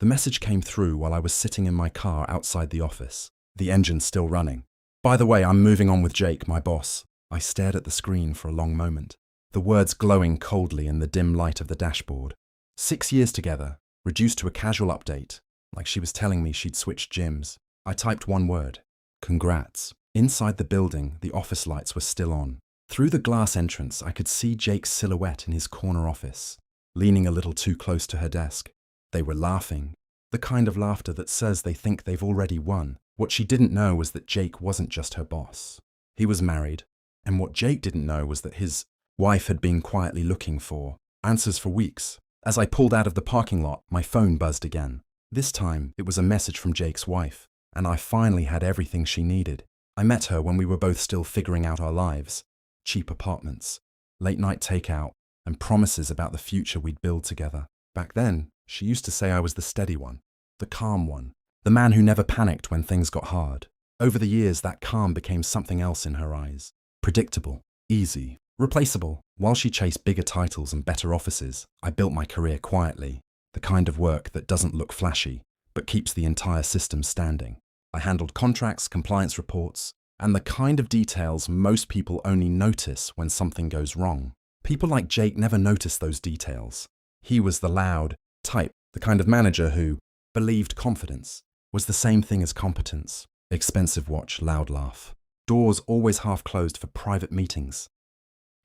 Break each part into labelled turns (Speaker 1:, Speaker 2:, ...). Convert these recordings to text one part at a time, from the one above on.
Speaker 1: The message came through while I was sitting in my car outside the office, the engine still running. "By the way, I'm moving on with Jake, my boss." I stared at the screen for a long moment, the words glowing coldly in the dim light of the dashboard. 6 years together, reduced to a casual update, like she was telling me she'd switched gyms. I typed one word: congrats. Inside the building, the office lights were still on. Through the glass entrance, I could see Jake's silhouette in his corner office, leaning a little too close to her desk. They were laughing, the kind of laughter that says they think they've already won. What she didn't know was that Jake wasn't just her boss. He was married, and what Jake didn't know was that his wife had been quietly looking for answers for weeks. As I pulled out of the parking lot, my phone buzzed again. This time, it was a message from Jake's wife, and I finally had everything she needed. I met her when we were both still figuring out our lives. Cheap apartments, late-night takeout, and promises about the future we'd build together. Back then, she used to say I was the steady one, the calm one, the man who never panicked when things got hard. Over the years, that calm became something else in her eyes. Predictable, easy, replaceable. While she chased bigger titles and better offices, I built my career quietly, the kind of work that doesn't look flashy, but keeps the entire system standing. I handled contracts, compliance reports, and the kind of details most people only notice when something goes wrong. People like Jake never notice those details. He was the loud type, the kind of manager who believed confidence was the same thing as competence. Expensive watch, loud laugh. Doors always half closed for private meetings.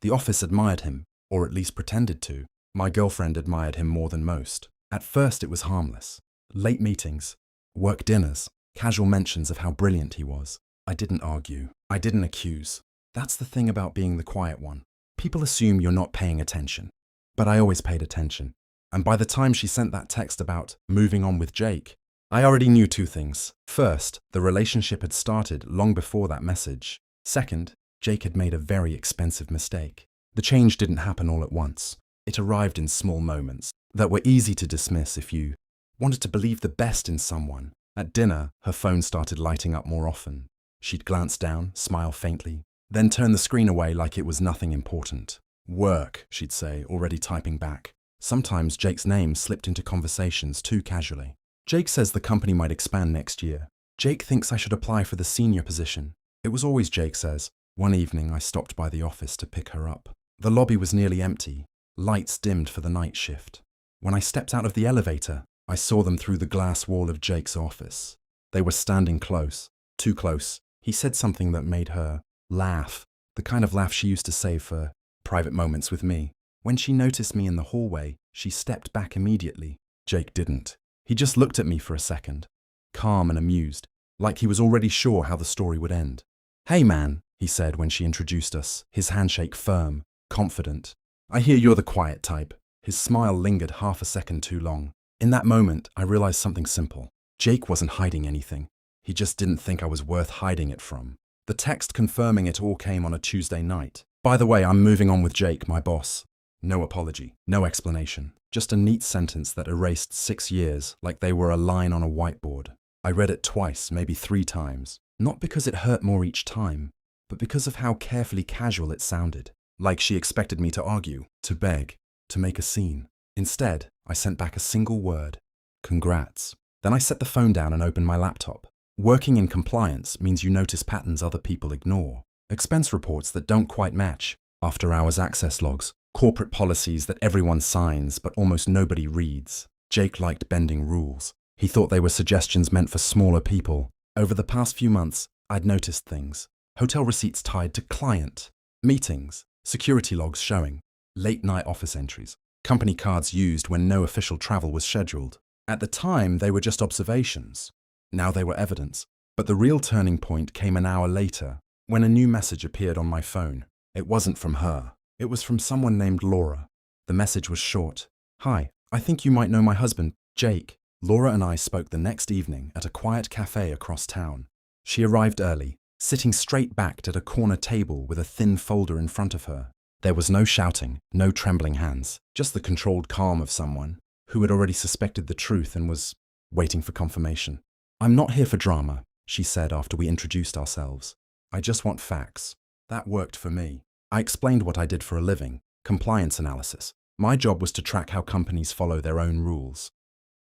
Speaker 1: The office admired him, or at least pretended to. My girlfriend admired him more than most. At first it was harmless. Late meetings, work dinners, casual mentions of how brilliant he was. I didn't argue. I didn't accuse. That's the thing about being the quiet one. People assume you're not paying attention. But I always paid attention. And by the time she sent that text about moving on with Jake, I already knew two things. First, the relationship had started long before that message. Second, Jake had made a very expensive mistake. The change didn't happen all at once. It arrived in small moments that were easy to dismiss if you wanted to believe the best in someone. At dinner, her phone started lighting up more often. She'd glance down, smile faintly, then turn the screen away like it was nothing important. "Work," she'd say, already typing back. Sometimes Jake's name slipped into conversations too casually. "Jake says the company might expand next year. Jake thinks I should apply for the senior position." It was always Jake says. One evening, I stopped by the office to pick her up. The lobby was nearly empty, lights dimmed for the night shift. When I stepped out of the elevator, I saw them through the glass wall of Jake's office. They were standing close, too close. He said something that made her laugh, the kind of laugh she used to save for private moments with me. When she noticed me in the hallway, she stepped back immediately. Jake didn't. He just looked at me for a second, calm and amused, like he was already sure how the story would end. "Hey man," he said when she introduced us, his handshake firm, confident. "I hear you're the quiet type." His smile lingered half a second too long. In that moment, I realized something simple. Jake wasn't hiding anything. He just didn't think I was worth hiding it from. The text confirming it all came on a Tuesday night. "By the way, I'm moving on with Jake, my boss." No apology, no explanation. Just a neat sentence that erased 6 years like they were a line on a whiteboard. I read it twice, maybe 3 times. Not because it hurt more each time, but because of how carefully casual it sounded. Like she expected me to argue, to beg, to make a scene. Instead, I sent back a single word: congrats. Then I set the phone down and opened my laptop. Working in compliance means you notice patterns other people ignore. Expense reports that don't quite match, after-hours access logs, corporate policies that everyone signs but almost nobody reads. Jake liked bending rules. He thought they were suggestions meant for smaller people. Over the past few months, I'd noticed things. Hotel receipts tied to client, meetings, security logs showing, late-night office entries, company cards used when no official travel was scheduled. At the time, they were just observations. Now they were evidence. But the real turning point came an hour later, when a new message appeared on my phone. It wasn't from her. It was from someone named Laura. The message was short. "Hi, I think you might know my husband, Jake." Laura and I spoke the next evening at a quiet cafe across town. She arrived early, sitting straight-backed at a corner table with a thin folder in front of her. There was no shouting, no trembling hands, just the controlled calm of someone who had already suspected the truth and was waiting for confirmation. "I'm not here for drama," she said after we introduced ourselves. "I just want facts." That worked for me. I explained what I did for a living, compliance analysis. My job was to track how companies follow their own rules.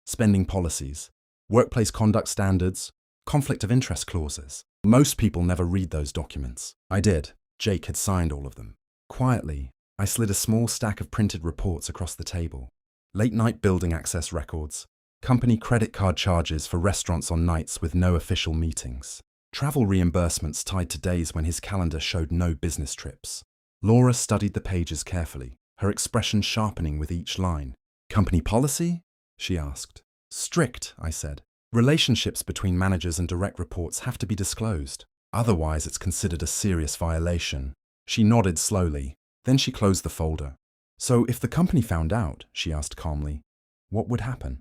Speaker 1: spending policies, workplace conduct standards, conflict of interest clauses. Most people never read those documents. I did. Jake had signed all of them. Quietly, I slid a small stack of printed reports across the table. Late-night building access records, company credit card charges for restaurants on nights with no official meetings, travel reimbursements tied to days when his calendar showed no business trips. Laura studied the pages carefully, her expression sharpening with each line. "Company policy?" she asked. "Strict," I said. "Relationships between managers and direct reports have to be disclosed. Otherwise, it's considered a serious violation." She nodded slowly. Then she closed the folder. "So if the company found out," she asked calmly, "what would happen?"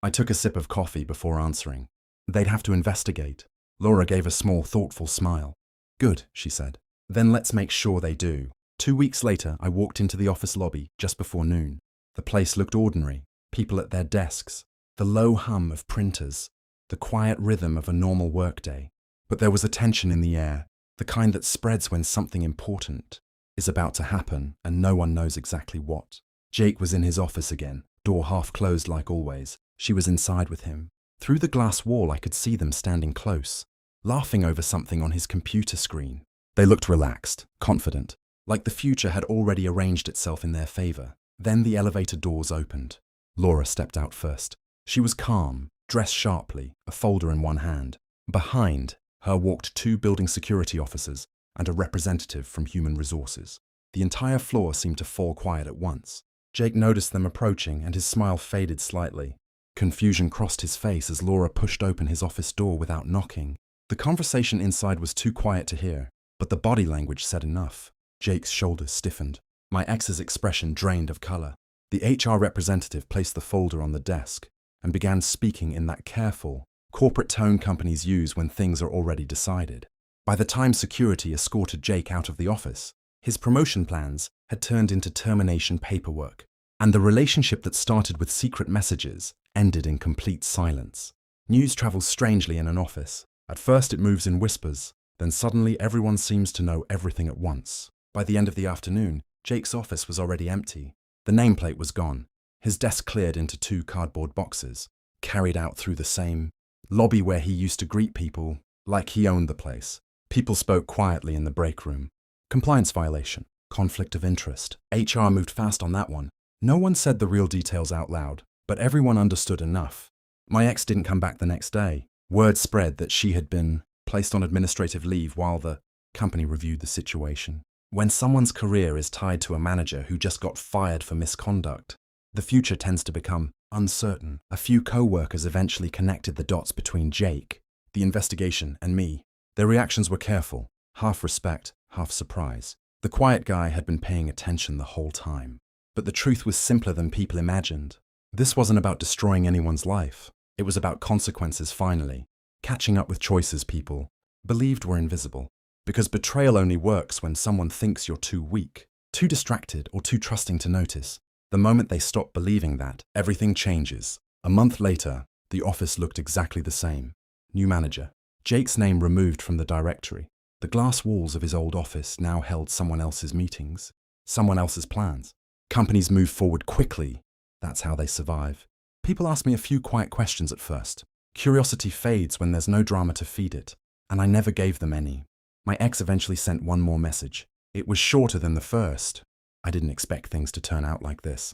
Speaker 1: I took a sip of coffee before answering. "They'd have to investigate." Laura gave a small, thoughtful smile. "Good," she said. "Then let's make sure they do." 2 weeks later, I walked into the office lobby just before noon. The place looked ordinary. People at their desks, the low hum of printers, the quiet rhythm of a normal workday. But there was a tension in the air, the kind that spreads when something important is about to happen and no one knows exactly what. Jake was in his office again, door half closed like always. She was inside with him. Through the glass wall, I could see them standing close, laughing over something on his computer screen. They looked relaxed, confident, like the future had already arranged itself in their favor. Then the elevator doors opened. Laura stepped out first. She was calm, dressed sharply, a folder in one hand. Behind her walked 2 building security officers and a representative from Human Resources. The entire floor seemed to fall quiet at once. Jake noticed them approaching and his smile faded slightly. Confusion crossed his face as Laura pushed open his office door without knocking. The conversation inside was too quiet to hear, but the body language said enough. Jake's shoulders stiffened. My ex's expression drained of color. The HR representative placed the folder on the desk and began speaking in that careful, corporate tone companies use when things are already decided. By the time security escorted Jake out of the office, his promotion plans had turned into termination paperwork, and the relationship that started with secret messages ended in complete silence. News travels strangely in an office. At first it moves in whispers, then suddenly everyone seems to know everything at once. By the end of the afternoon, Jake's office was already empty. The nameplate was gone, his desk cleared into 2 cardboard boxes, carried out through the same lobby where he used to greet people, like he owned the place. People spoke quietly in the break room. Compliance violation, conflict of interest. HR moved fast on that one. No one said the real details out loud, but everyone understood enough. My ex didn't come back the next day. Word spread that she had been placed on administrative leave while the company reviewed the situation. When someone's career is tied to a manager who just got fired for misconduct, the future tends to become uncertain. A few co-workers eventually connected the dots between Jake, the investigation, and me. Their reactions were careful, half respect, half surprise. The quiet guy had been paying attention the whole time. But the truth was simpler than people imagined. This wasn't about destroying anyone's life. It was about consequences finally, catching up with choices people believed were invisible. Because betrayal only works when someone thinks you're too weak, too distracted, or too trusting to notice. The moment they stop believing that, everything changes. A month later, the office looked exactly the same. New manager. Jake's name removed from the directory. The glass walls of his old office now held someone else's meetings, someone else's plans. Companies move forward quickly. That's how they survive. People ask me a few quiet questions at first. Curiosity fades when there's no drama to feed it, and I never gave them any. My ex eventually sent one more message. It was shorter than the first. I didn't expect things to turn out like this.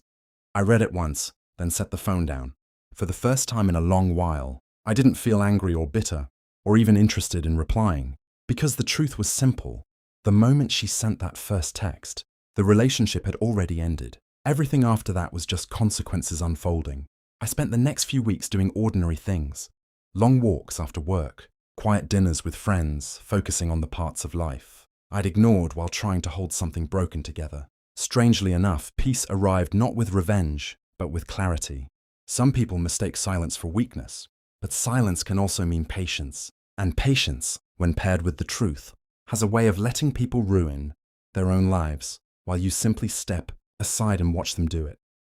Speaker 1: I read it once, then set the phone down. For the first time in a long while, I didn't feel angry or bitter, or even interested in replying, because the truth was simple. The moment she sent that first text, the relationship had already ended. Everything after that was just consequences unfolding. I spent the next few weeks doing ordinary things. Long walks after work, quiet dinners with friends, focusing on the parts of life I'd ignored while trying to hold something broken together. Strangely enough, peace arrived not with revenge, but with clarity. Some people mistake silence for weakness, but silence can also mean patience. And patience, when paired with the truth, has a way of letting people ruin their own lives, while you simply step aside and watch them do it.